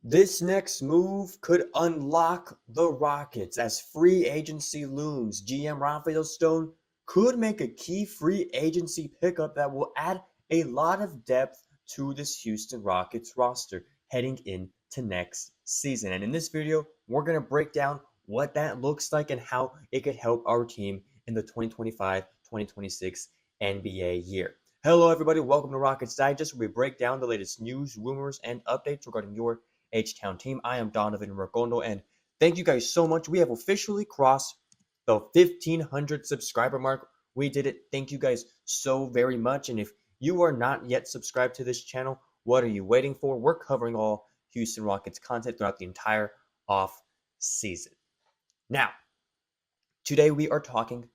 This next move could unlock the Rockets as free agency looms. GM Rafael could make a key free agency pickup that will add a lot of depth to this Houston Rockets roster heading into next season. And in this video, we're going to break down what that looks like and how it could help our team in the 2025-2026 NBA year. Hello, everybody. Welcome to Rockets Digest, where we break down the latest news, rumors, and updates regarding your H-Town team. I am Donovan Ricondo, and thank you guys so much. We have officially crossed the 1,500 subscriber mark. We did it. Thank you guys so very much. And if you are not yet subscribed to this channel, what are you waiting for? We're covering all Houston Rockets content throughout the entire off season. Now, today we are talking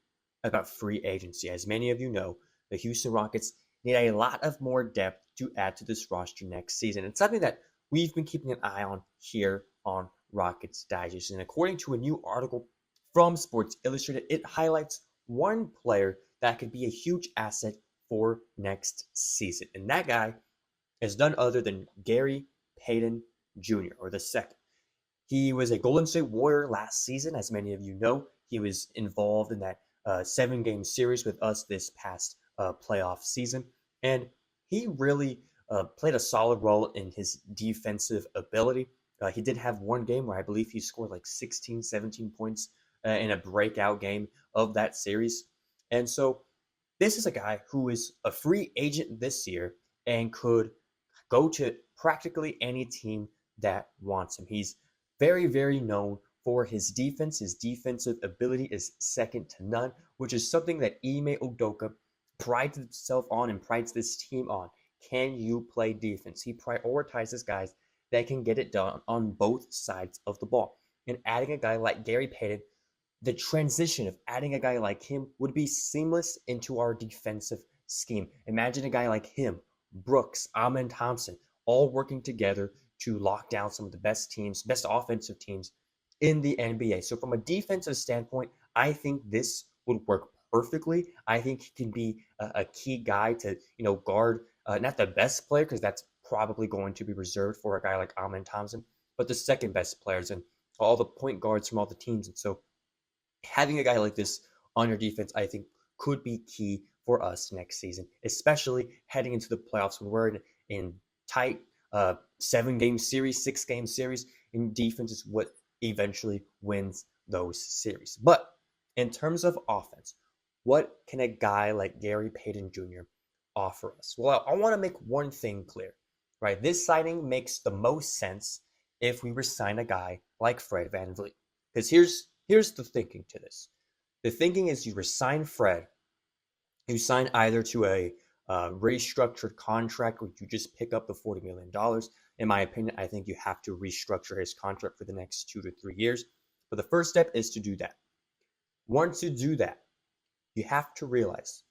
about free agency. As many of you know, the Houston Rockets need a lot of more depth to add to this roster next season. It's something that we've been keeping an eye on here on Rockets Digest. And according to a new article from Sports Illustrated, it highlights one player that could be a huge asset for next season. And that guy is none other than Gary Payton Jr., or the second. He was a Golden State Warrior last season, as many of you know. He was involved in that 7-game series with us this past playoff season. And he really played a solid role in his defensive ability. He did have one game where I believe he scored like 16, 17 points in a breakout game of that series. And so this is a guy who is a free agent this year and could go to practically any team that wants him. He's very, very known for his defense. His defensive ability is second to none, which is something that Ime Udoka prides himself on and prides this team on. Can you play defense? He prioritizes guys that can get it done on both sides of the ball. And adding a guy like Gary Payton, the transition of adding a guy like him would be seamless into our defensive scheme. Imagine a guy like him, Brooks, Amen Thompson, all working together to lock down some of the best teams, best offensive teams in the NBA. So from a defensive standpoint, I think this would work perfectly. I think he can be a key guy to, guard not the best player, because that's probably going to be reserved for a guy like Amen Thompson, but the second best players and all the point guards from all the teams. And so having a guy like this on your defense, I think, could be key for us next season, especially heading into the playoffs when we're in tight 7-game series, 6-game series. And defense is what eventually wins those series. But in terms of offense, what can a guy like Gary Payton Jr. offer us? Well, I want to make one thing clear, right? This signing makes the most sense if we resign a guy like Fred VanVleet. Because here's the thinking to this. The thinking is you resign Fred, you sign either to a restructured contract where you just pick up the $40 million. In my opinion, I think you have to restructure his contract for the next 2 to 3 years. But the first step is to do that. Once you do that, you have to realize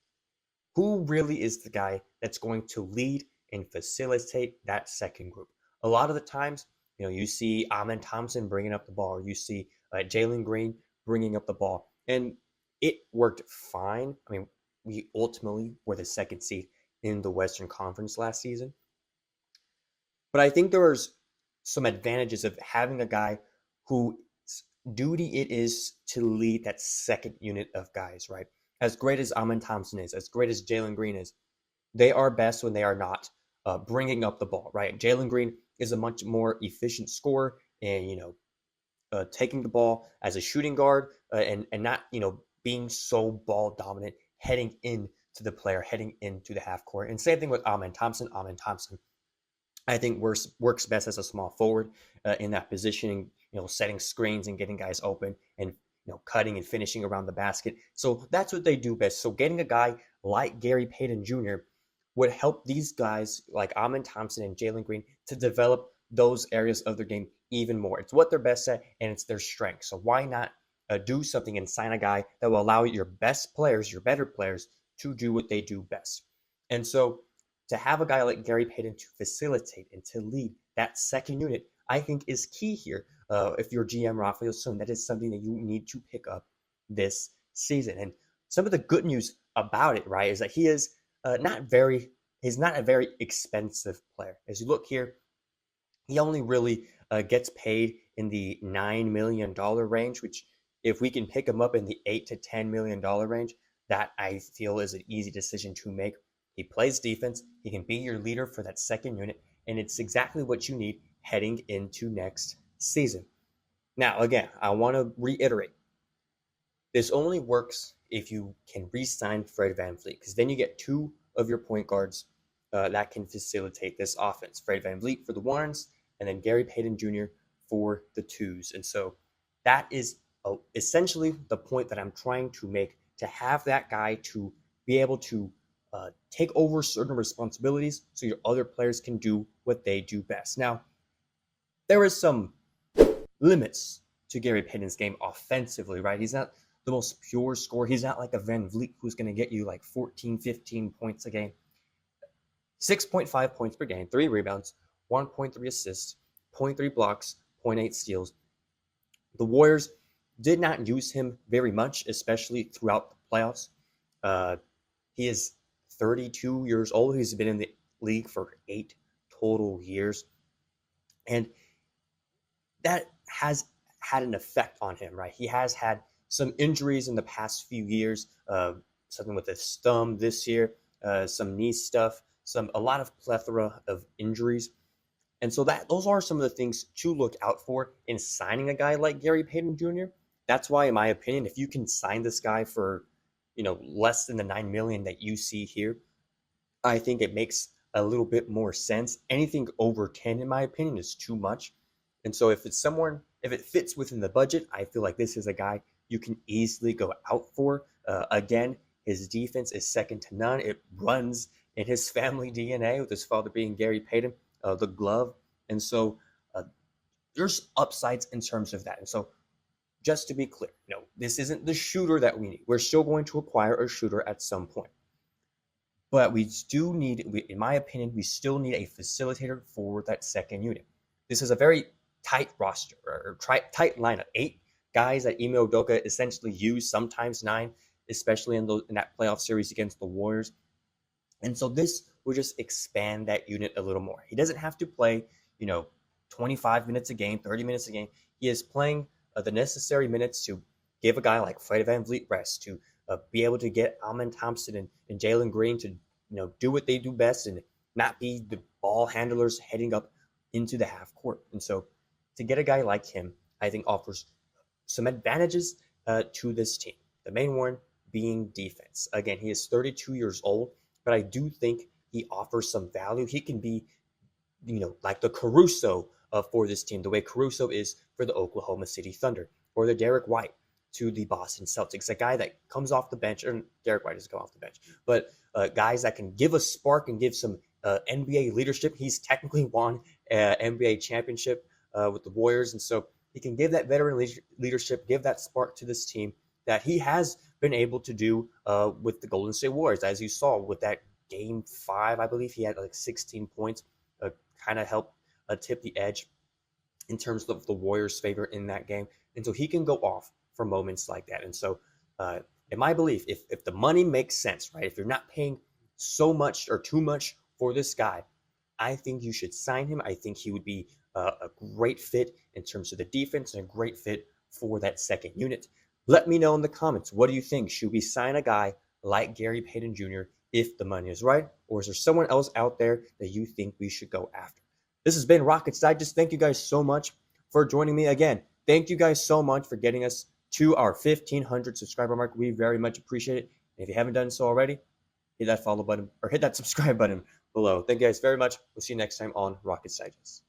who really is the guy that's going to lead and facilitate that second group. A lot of the times, you see Amen Thompson bringing up the ball, or you see Jalen Green bringing up the ball, and it worked fine. I mean, we ultimately were the second seed in the Western Conference last season. But I think there was some advantages of having a guy whose duty it is to lead that second unit of guys, right? As great as Amen Thompson is, as great as Jalen Green is, they are best when they are not bringing up the ball, right? Jalen Green is a much more efficient scorer and, taking the ball as a shooting guard and not, being so ball dominant heading into the player, heading into the half court. And same thing with Amen Thompson. Amen Thompson, I think, works best as a small forward in that positioning, setting screens and getting guys open and, cutting and finishing around the basket. So that's what they do best. So getting a guy like Gary Payton Jr. would help these guys like Amen Thompson and Jalen Green to develop those areas of their game even more. It's what they're best at, and it's their strength. So why not do something and sign a guy that will allow your best players, your better players, to do what they do best? And so to have a guy like Gary Payton to facilitate and to lead that second unit, I think, is key here. If you're GM Rafael, that is something that you need to pick up this season. And some of the good news about it, right, is that he is he's not a very expensive player. As you look here, He only really gets paid in the $9 million range, which if we can pick him up in the $8 to $10 million range, that I feel is an easy decision to make. He plays defense. He can be your leader for that second unit, and it's exactly what you need heading into next season. Now, again, I want to reiterate, this only works if you can re-sign Fred VanVleet, because then you get two of your point guards that can facilitate this offense. Fred VanVleet for the ones, and then Gary Payton Jr. for the twos. And so that is essentially the point that I'm trying to make, to have that guy to be able to take over certain responsibilities so your other players can do what they do best. Now, there is some limits to Gary Payton's game offensively, right? He's not the most pure scorer. He's not like a VanVleet who's going to get you like 14, 15 points a game. 6.5 points per game, 3 rebounds, 1.3 assists, 0.3 blocks, 0.8 steals. The Warriors did not use him very much, especially throughout the playoffs. He is 32 years old. He's been in the league for 8 total years. And that has had an effect on him, right? He has had some injuries in the past few years, something with his thumb this year, some knee stuff, a lot of plethora of injuries. And so those are some of the things to look out for in signing a guy like Gary Payton Jr. That's why, in my opinion, if you can sign this guy for, less than the $9 million that you see here, I think it makes a little bit more sense. Anything over 10, in my opinion, is too much. And so if it fits within the budget, I feel like this is a guy you can easily go out for. Again, his defense is second to none. It runs in his family DNA, with his father being Gary Payton, the glove. And so there's upsides in terms of that. And so just to be clear, this isn't the shooter that we need. We're still going to acquire a shooter at some point. But we do need, in my opinion, we still need a facilitator for that second unit. This is a very tight roster, or tight lineup. 8 guys that Ime Udoka essentially used, sometimes 9, especially in that playoff series against the Warriors. And so this will just expand that unit a little more. He doesn't have to play, 25 minutes a game, 30 minutes a game. He is playing the necessary minutes to give a guy like Fred VanVleet rest, to be able to get Amen Thompson and Jalen Green to do what they do best and not be the ball handlers heading up into the half court. And so to get a guy like him, I think offers some advantages to this team. The main one being defense. Again, he is 32 years old, but I do think he offers some value. He can be, like the Caruso for this team, the way Caruso is for the Oklahoma City Thunder, or the Derek White to the Boston Celtics, a guy that comes off the bench, or Derek White doesn't come off the bench, but guys that can give a spark and give some NBA leadership. He's technically won an NBA championship with the Warriors, and so he can give that veteran leadership, give that spark to this team that he has been able to do with the Golden State Warriors. As you saw with that Game 5, I believe he had like 16 points, kind of helped tip the edge in terms of the Warriors' favor in that game. And so he can go off for moments like that. And so in my belief, if the money makes sense, right, if you're not paying so much or too much for this guy, I think you should sign him. I think he would be a great fit in terms of the defense and a great fit for that second unit. Let me know in the comments, what do you think? Should we sign a guy like Gary Payton Jr. if the money is right? Or is there someone else out there that you think we should go after? This has been Rockets Digest. Thank you guys so much for joining me again. Thank you guys so much for getting us to our 1,500 subscriber mark. We very much appreciate it. And if you haven't done so already, hit that follow button or hit that subscribe button below. Thank you guys very much. We'll see you next time on Rockets Digest.